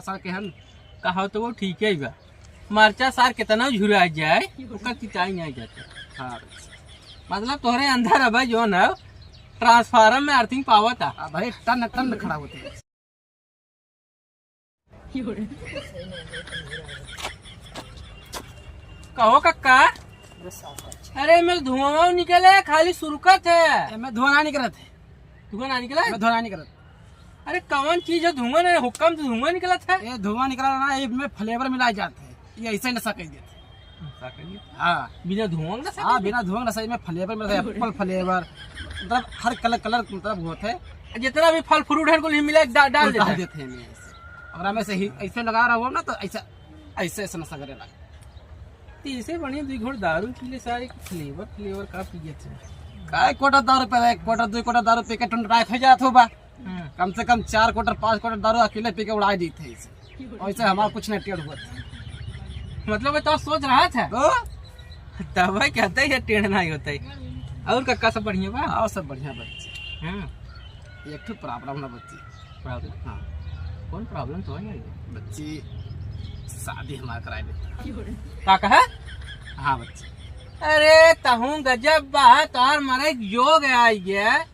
साल के हन कहा तो वो ठीक है बा। मरचा सार कितना झुरा जाए उसका किचाई नहीं जाता। हाँ मतलब तोहरे अंदर अब जो ना ट्रांसफार्मर में अर्थिंग पावा था भाई टन टन खड़ा होते हैं। कहो कक्का, अरे मेरे धुआं निकले खाली सुरकत है। मैं धुआं ना निकलत है, धुआं ना निकला? मैं धुआं ना निकलत। अरे कौन चीज है धुआं ने हुक्म तो धुआं निकला था। ये धुआं निकला ना, ये में फ्लेवर मिलाए जाते हैं, ये ऐसे नशा कर देते हैं। हाँ बिना धुआं नशा? हाँ बिना धुआं नशा में फ्लेवर मिलता है, एप्पल फ्लेवर, मतलब हर कलर मतलब होते हैं। जितना भी फल फ्रूट है कुल मिला डाल देते हैं ऐसे। और हमें से ही ऐसे लगा रहा हुआ ना तो ऐसा ऐसे ऐसे नशा करे लगा। इसे बढ़िया 2 घोट दारू पी ले सारे। फ्लेवर का पिए थे काय क्वार्टर दारू पे, 1 क्वार्टर 2 क्वार्टर दारू पी के टुंडराइफ हो जात हो बा। कम से कम 4 क्वार्टर 5 क्वार्टर दारू अकेले पी के उड़ा दी थे इसे। वैसे हमारा कुछ नहीं टेढ़ हुआ था। मतलब तो सोच रहा था तो तब कहते है टेढ़ नहीं होता है। और कक्का सब बढ़िया बा? और सब बढ़िया बच्चे। हाँ एक तो प्रॉब्लम ना बच्ची। प्रॉब्लम? हाँ कौन प्रॉब्लम तो है बच्ची, शादी हमारा कराए देता। का कहा? हाँ बच्ची। अरे तहू गजब बा तार मरे योग आई है।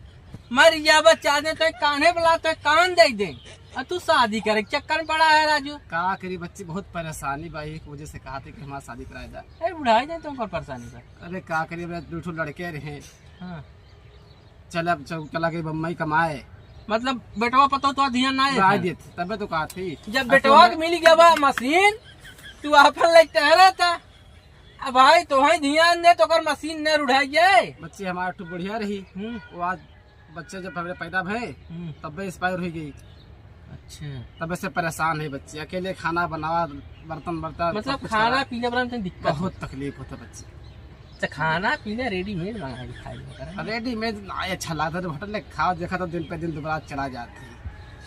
मर जा बच्चा दे तो कान्हे बुला तो कान दे दे और तू शादी करे चक्कर में पड़ा है राजू। का करी बच्ची, बहुत परेशानी भाई एक वजह से कहा थे कि हमारा शादी कराया जाए। अरे बुढ़ाई जाए तुमको परेशानी का। अरे का करी, मेरे 2 लड़के रहे। हाँ। चला गई बम्बई कमाए। मतलब बेटवा पता तो ध्यान ना बुला दिए थे, तबे तो कहा थी। जब बेटवा मिल गया बा मशीन तू अपन लाइक कह रहा था। अब भाई तो है ध्यान दे तो कर मशीन ने उड़ाई जाए। बच्ची हमारा तो बढ़िया रही। वो आज बच्चे जब हमारे पैदा भय तब एक्सपायर हो गई। अच्छा तब से परेशान है बच्ची, अकेले खाना बनावा, बर्तन मतलब खाना पीने बनाने में दिक्कत बहुत तकलीफ होता बच्ची। तो खाना पीना रेडीमेड मंगा के खाई रेडीमेड अच्छा लगता है, होटल में खाओ देखा तो दिन पे दिन दोबारा चला जाती है।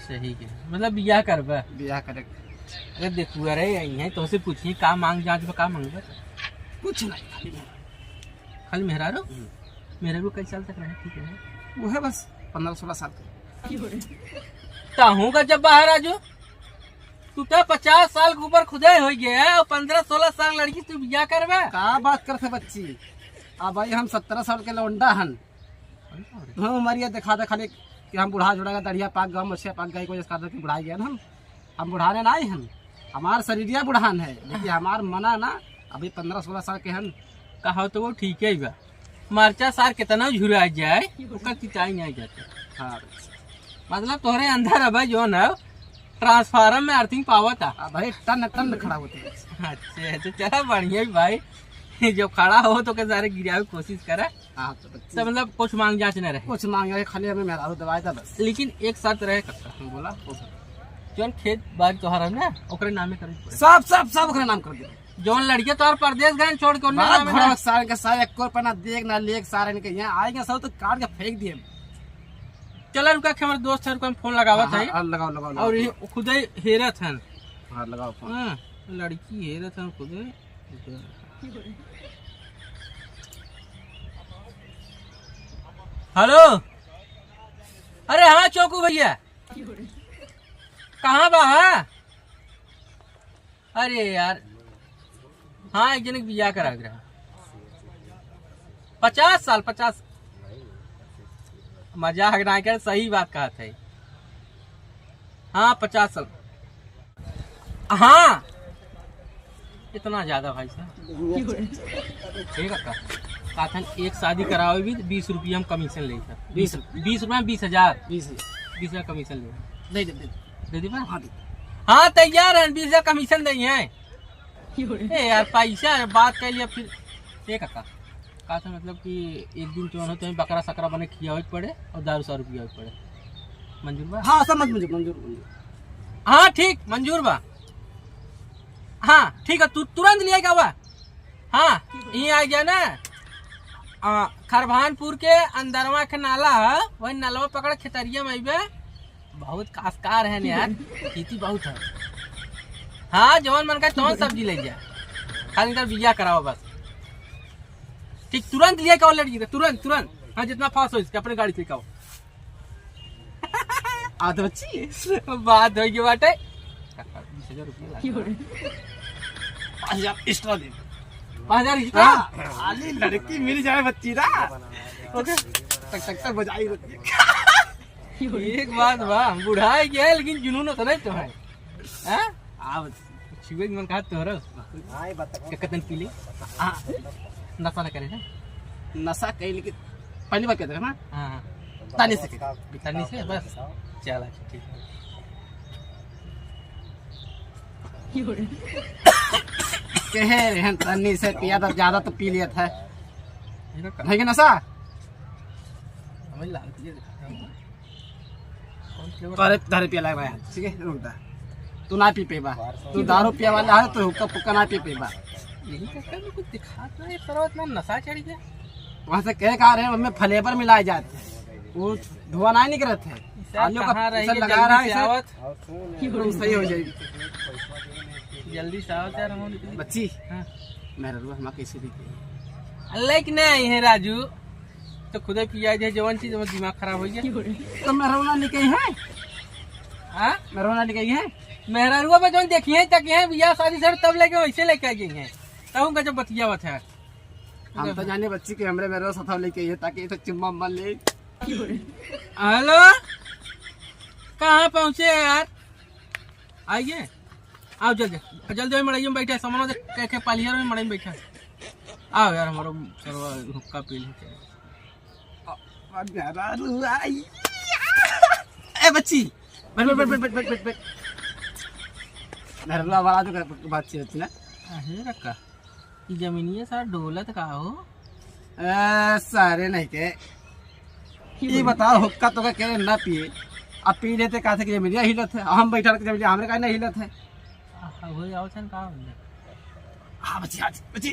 सही है। मतलब बियाह करबा? बियाह करे। अरे देखू, अरे यही तो से पूछिए का मांग जांच में का मांगबा? कुछ नहीं, खाली मेहरारू। मेहरारू कई साल तक रहे? ठीक है वो है बस 15-16 साल का। ताहू का जब बाहर आजू तू तो 50 साल के ऊपर खुदे हो गया और 15-16 साल लड़की तू बियाह करबा? का बात करते बच्ची, अब भाई हम 17 साल के लौंडा हन। हम उमरिया दिखा दे खाली कि हम बुढ़ा जुड़ेगा, दरिया पाक गम मछिया पाक गई कोई बुढ़ा गया ना। हम बुढ़ाने ना आए हन, हमार शरीरिया बुढ़ान है, लेकिन हमार मना ना अभी 15-16 साल के हन। कहा तो वो ठीक है बा। मरचा सार कितना झुरा जाए उसका किचाई नहीं जाता। हाँ मतलब तोहरे अंदर अब जो ना ट्रांसफार्मर में अर्थिंग पावा था भाई टन टन खड़ा होते हैं। अच्छा तो चला बढ़िया भाई। जो खड़ा हो तो सारे गिरावे की कोशिश करा। हाँ तो मतलब कुछ मांग जांच न रहे? कुछ मांगे खाली हमें मेहरारू दवाई था बस। लेकिन एक साथ रहे कक्का, हम बोला जौन खेत बाड़ी तोहरा है ना ओकरे नामे करे पड़े। सब ओकरे नाम कर दिया। जौन लड़के तोहर परदेश गए छोड़ के उन्हें नामे ना। सारे के सारे एक और पना देख ना लेक सारे इनके यहाँ आएंगे सब तो काट के फेंक दिए। चला रुका के हमारे दोस्त है फोन लगावा था। लगाओ लगाओ और ये खुद ही हेरत है। हाँ लगाओ फोन। हाँ लड़की हेरत है खुद ही। हेलो, अरे हाँ चौकू भैया कहाँ बा? अरे यार हाँ एक जन बियाह करा रहा 50 साल 50 मजाक ना कर, सही बात कहा था। हाँ 50 साल। हाँ इतना ज्यादा भाई साहब ठीक है। काथन एक शादी कराओ भी 20 रुपया हम कमीशन ले सर। 20 रुपया 20,000 20,000 कमीशन ले दे दी। हाँ तैयार है, 20,000 कमीशन देंगे। यार पैसा बात कर लिया फिर एक का था मतलब कि एक दिन जो है तो बकरा सकरा बने खिया पड़े और दारू 100 रुपया पड़े। मंजूर बा? हाँ सब मंजूर। हाँ ठीक मंजूर बा। हाँ ठीक है तू तुरंत लिया क्या हुआ? हाँ यही आ गया ना खरभानपुर के अंदरवा के नाला है, वही नालवा पकड़ खेतरिया में आइबे। बहुत काशकार है यार, खेती बहुत है। हाँ जवान मन का तवन सब्जी ले जा, खाली इधर बिया कराओ बस। ठीक तुरंत लिया क्या लड़की तुरंत। हाँ जितना फास्ट हो इसके अपने गाड़ी से लेकर आओ। बच्ची बात होगी बाटे 5,000 रुपया लागे। 5,000 एक्स्ट्रा दे। 5,000 एक्स्ट्रा। खाली लड़की मिल जाए बच्ची ना, ओके तक तक तक बजाई रहती है। एक बात बा, बुढ़ाई गया लेकिन जुनून तो नहीं तो है। हैं? आ छुए मन कहा तोरो हाय बता कतन पी ले। हां नशा न करे ना। नशा कई, लेकिन पहली बार कहते हैं ना हाँ ताने से बितानी से बस। चल अच्छा ठीक है। कहे रहन तन्नी से पिया था, ज्यादा तो पी लिया था। मेरा का है कि नशा? हमें लाल पीले दिखा रहा हूँ। कौन फ्लेवर? तारे तारे पिया लग रहा है, ठीक है रुक जा। तू ना पी पेबा, तू दारू पिया वाला है तो हुक्का पुक्का ना पी पेबा। यही चक्कर में कुछ दिखाता है, पर इतना नशा चढ़ गया। वहाँ से कह रहे हैं उसमें फ्लेवर मिलाए जाते हैं, वो धुआं नहीं निकलते हैं। आलू का कहाँ रही पीसल है, लगा रहा जल्दी है से इसे, आवत। एकदम सही हो जाएगी। जल्दी से आवत यार हम। बच्ची हाँ मेरा रुआ हम कैसे दिखे लाइक नहीं है राजू, तो खुदे पिया जाए जवन चीज में दिमाग खराब हो गया। तो मेहरौना निकई है, हाँ मेहरौना निकई है। मेहरारुआ में जौन देखिए तक है बियाह शादी से तब लेके वैसे लेके आ गई है, तब का जब बतियावत है। हम तो जाने बच्ची के हमरे मेरे साथ लेके है ताकि तो चिम्मा मन ले। हेलो कहाँ पहुँचे यार? आइए आओ जल्दी जल्दी मड़ाई में बैठे सामान के पालियर में मड़ाई में बैठा। आओ यार हमारा सरवा हुक्का पी ली। ए बच्ची बैठ बैठ बैठ बैठ बैठ बैठ बैठ। मेहरौना वाला जो बात होती ना, अरे रखा ये जमीनिया सारा डोलत का हो। सारे नहीं के ये बताओ हुक्का तो कह ना पिए, अब पी लेते कहा थे कि जमीनिया हिलत है, हम बैठा के जमीनिया हमरे का नहीं हिलत है। वही आओ सन का हाँ बच्ची हाँ बच्ची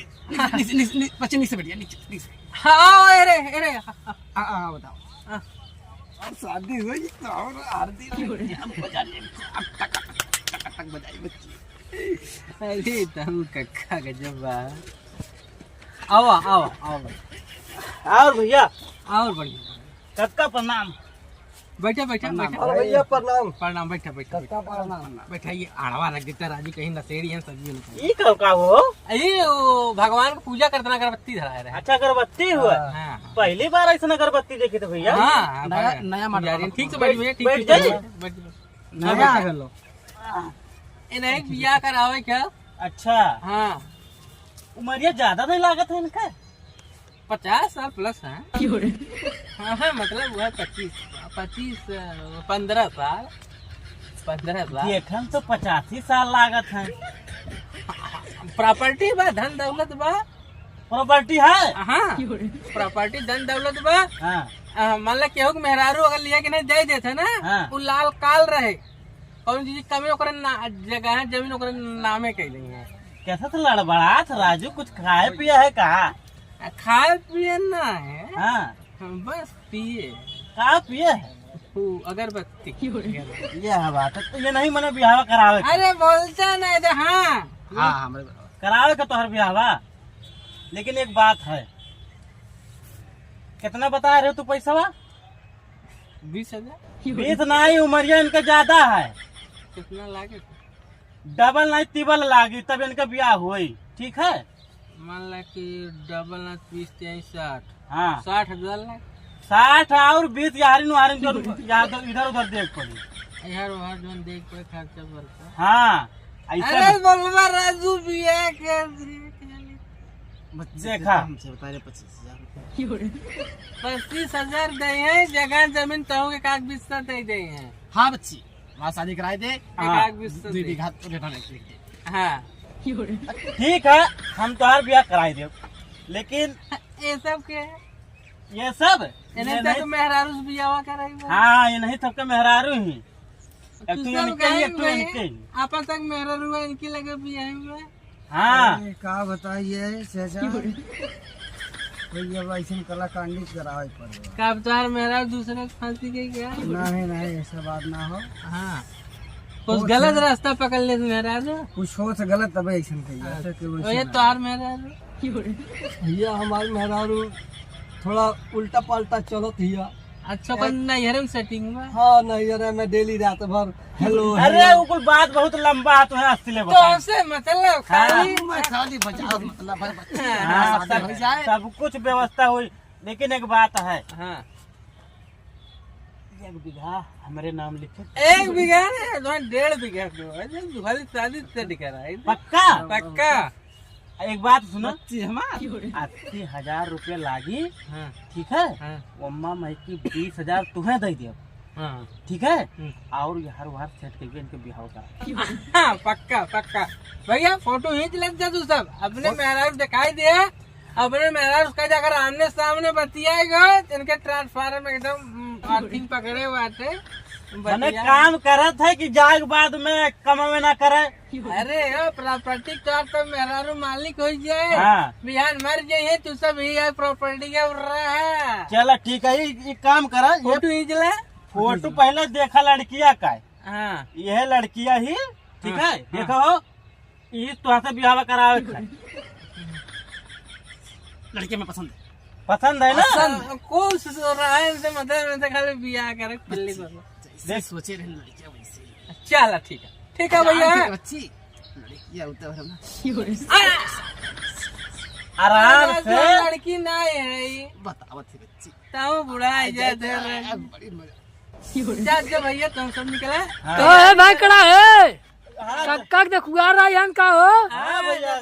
बच्ची नीचे बैठिए, नीचे। हाँ अरे अरे हाँ बताओ। हाँ। अब शादी हुई तो और आरती हम बजा लेंगे, अब टक टक टक बजाई बच्ची। अरे तुम कक्का गजब बा। आओ आओ आओ और भैया और बढ़िया। कक्का प्रणाम। बैठा बैठा बैठा और भैया प्रणाम। प्रणाम। बैठा बैठा कक्का प्रणाम। बैठा। ये आड़वा रख देता राजू, कहीं नशेड़ी है सब्जी में। ये कक्का हो? अरे वो भगवान को पूजा करते ना अगरबत्ती धरा रहे। अच्छा अगरबत्ती हुआ? हाँ पहली बार ऐसा अगरबत्ती देखे थे भैया। हाँ नया मॉडल। ठीक से बैठ भैया, ठीक बैठ से जाइए। बैठ। नया आ गलो। इन्हें बियाह करावे क्या? अच्छा हाँ उमरिया ज्यादा नहीं लागत है इनका? 50 साल प्लस है। हाँ हाँ मतलब हुआ 15 साल। 15 साल। देखन तो 85 साल लागत है। प्रॉपर्टी बा, धन दौलत बा। प्रॉपर्टी है? हाँ प्रॉपर्टी धन दौलत बा। हाँ मान ला केहू के मेहरारू अगर लिया के नहीं दे देते ना, हाँ। वो लाल काल रहे, कौन चीज कमी ओकरे जगह जमीन ओकरे नामे कैली है। कैसा तो लड़बड़ा था राजू, कुछ खाए पिया है कहा? खाए पिए ना है, हाँ बस पिए कहा पिए है? अगरबत्ती। ये बात है, तो ये नहीं मने बिहावा करावे के। अरे बोलता नहीं थे। हाँ हाँ हमरे करावे का तोहर बिहावा, लेकिन एक बात है। कितना बता रहे हो तू पैसा? 20,000। 20 नहीं, उमरिया इनका ज्यादा है। कितना लागे? डबल नहीं तिबल लागी तब इनका ब्याह हुई, ठीक है? मान ला कि डबल ना 20 23 60। हाँ 60,000 लाख। 60 और 20 यारिन वारिन जो इधर उधर देख पड़ी। यार वहाँ जो देख पे खर्चा बढ़ता। हाँ ऐसा अरे बोलवा राजू बिया कर देखा। हमसे बता रहे 25,000। 25,000 दे हैं, जगह जमीन तहु के काग बिस्सा दे दे हैं। हाँ बच्ची वहाँ शादी कराए दे, हाँ। 2 बीघा रेटा लिख दे। हाँ ठीक है, हम तोहार ब्याह कराई दे, लेकिन ये सब के ये सब इन्हें तक मेहरारू से बियावा कराई। हाँ ये नहीं सबके मेहरारू ही। तू एक तू सब इनके ही, एक तू गए इनके ही। आपस तक मेहरारू है, इनकी लगे बिया हुआ। हाँ का बताइए चाचा, कोई अब ऐसा कला कांडी करावे पड़ेगा। कब तार मेहरारू दूसरे के फांसी के गया? नहीं नहीं ऐसा बात ना हो, हाँ कुछ गलत रास्ता पकड़ ले मेहरारू। कुछ हो से गलत तब ऐसा कहिए। ये तार मेहरारू भैया हमारे मेहरारू थोड़ा उल्टा पलटा चलो भैया। अच्छा कोई नैहरे में सेटिंग में हाँ नहीं अरे मैं डेली रात भर हेलो अरे वो कुल बात बहुत लंबा है, तो है अस्तिले तो बता। से मतलब खाली मैं खाली बजाओ मतलब है बच्चे हाँ, शादी हो जाए सब कुछ व्यवस्था हुई, लेकिन एक बात है, हाँ 1 बीघा हमारे नाम लिखे। 1 बीघा है तो 1.5 बीघा दो खाली शादी सेट करा है पक्का पक्का। एक बात सुनो, बच्ची हमारी 80,000 रुपया लागी, हाँ ठीक है। हाँ अम्मा मैं की 20,000 तुम्हें दे दियो, हाँ ठीक है। और यार वहां सेट करके इनके बिहाव का। हाँ पक्का पक्का भैया फोटो खींच लेते जा तू सब अपने मेहरारू दिखाई दे, अपने मेहरारू का जाकर आमने सामने बतियाएगा, इनके ट्रांसफार्मर एकदम अर्थिंग पकड़े हुए थे मैंने काम करत है कि जाग बाद में कमावे ना करे। अरे ओ प्रॉपर्टी का तो मेहरारू मालिक हो जाए, हाँ। बिहान मर जाइए तू सब ही प्रॉपर्टी का उड़ रहा है। चलो ठीक है, ये काम करा, ये फोटो खींच ले। फोटो पहले देखा लड़किया का है। हाँ यह लड़किया ही, ठीक है। देखो ये तुहा से बिहाव करावे का है। लड़के में पसंद है पसंद है ना? कोशिश हो रहा है इनसे मतलब में खाली बियाह करे पल्ली पर। जैसे सोचे रहे लड़कियां वैसे चल ठीक है भैया। बच्ची लड़कियां होता है ना आराम से। लड़की ना है बताओ थी बच्ची ताऊ बुढ़ा है जाते रहे। बड़ी मजा चल जा भैया तुम सब निकले। तो है भाई कड़ा है कक्का के खुआ रहा यान का हो। हाँ भैया,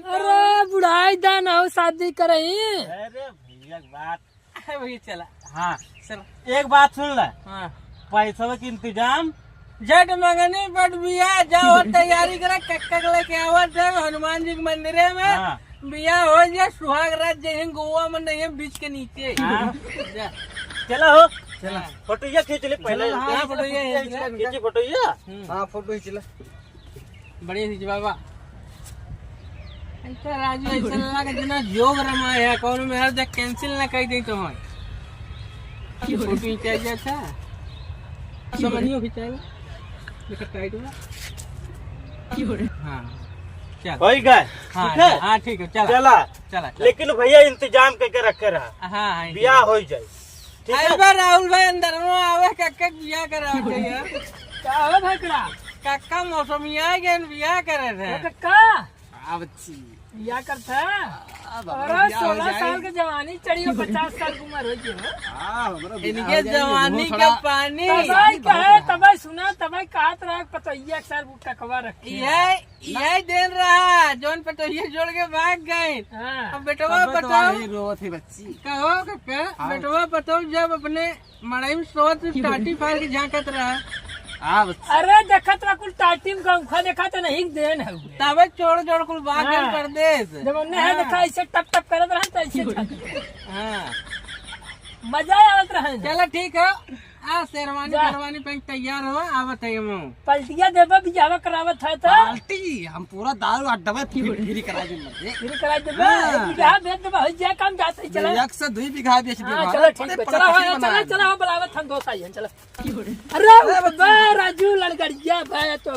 अरे बुढ़ाई दान हो शादी करही। अरे भैया बात, भैया चला। हाँ चल एक बात सुन ले, हाँ पैसा के इंतजाम जट मंगनी बट बिया जाओ तैयारी करा कक्का के लेके आवत है हनुमान जी के मंदिर में। हाँ। बिया हो जाए सुहाग रात जय गोवा में नहीं बीच के नीचे। हाँ। जा। चला हो, चला फोटोया खींच ले पहले। हाँ, फोटोया खींच ले। खींची फोटोया। हाँ फोटो ही चला बढ़िया सी बाबा ऐसा राजू ऐसा लगा कि जना जोग रमाया है कौन में हर जगह कैंसिल ना कर दी तो हम फोटो खींचा गया था समझियो खिंचाएगा देखो टाइट हुआ। हाँ चल हो गए, हाँ ठीक है। हाँ ठीक है चला चला, चला लेकिन भैया इंतजाम करके रखे रहा, हाँ हाँ ब्याह हो जाए, ठीक है। अरे बा राहुल भाई अंदर में आवे कक्का बियाह करा के यार क्या हो भाई कड़ा कक्का मौसमी आ गए बियाह करे थे। कक्का हाँ बच्ची या करता अरे 16 साल की जवानी चढ़ी 50 साल की उम्र हो गई। इनके जवानी का पानी तबाई कहे तबाई सुना तबाई कहत रहा पतैया के साथ टकवा रखी। यही दिन रहा जोन पटोहिया जोड़ के भाग गए। हाँ अब बेटवा बताओ रो थी बच्ची कहो कक्का बेटवा बताओ जब अपने मड़ाई में सोत टाटी फाड़ के झांकत रहा हाँ बच्ची अरे देखा तो कुल टाटीम का उखा देखा तो नहीं देन है तबे चोड़ जोड़ कुल भाग गए हाँ। परदेश। जब हमने है देखा ऐसे टप टप करत रहा तो ऐसे हाँ मजा आवत रहा। चलो ठीक है आ शेरवानी शेरवानी पहन तैयार हो आवत है हम पलटिया देवा बिजावा करावत है तो पार्टी हम पूरा दारू अड्डा में फिर करा देंगे फिर करा देवा बिघा बेच देवा हो जाए काम जाते चला। 1 से 2 बीघा बेच हाँ देगा चलो ठीक है चलो चलो बुलावत हम दोस्त आई चलो। अरे राजू लड़गड़िया भाई तो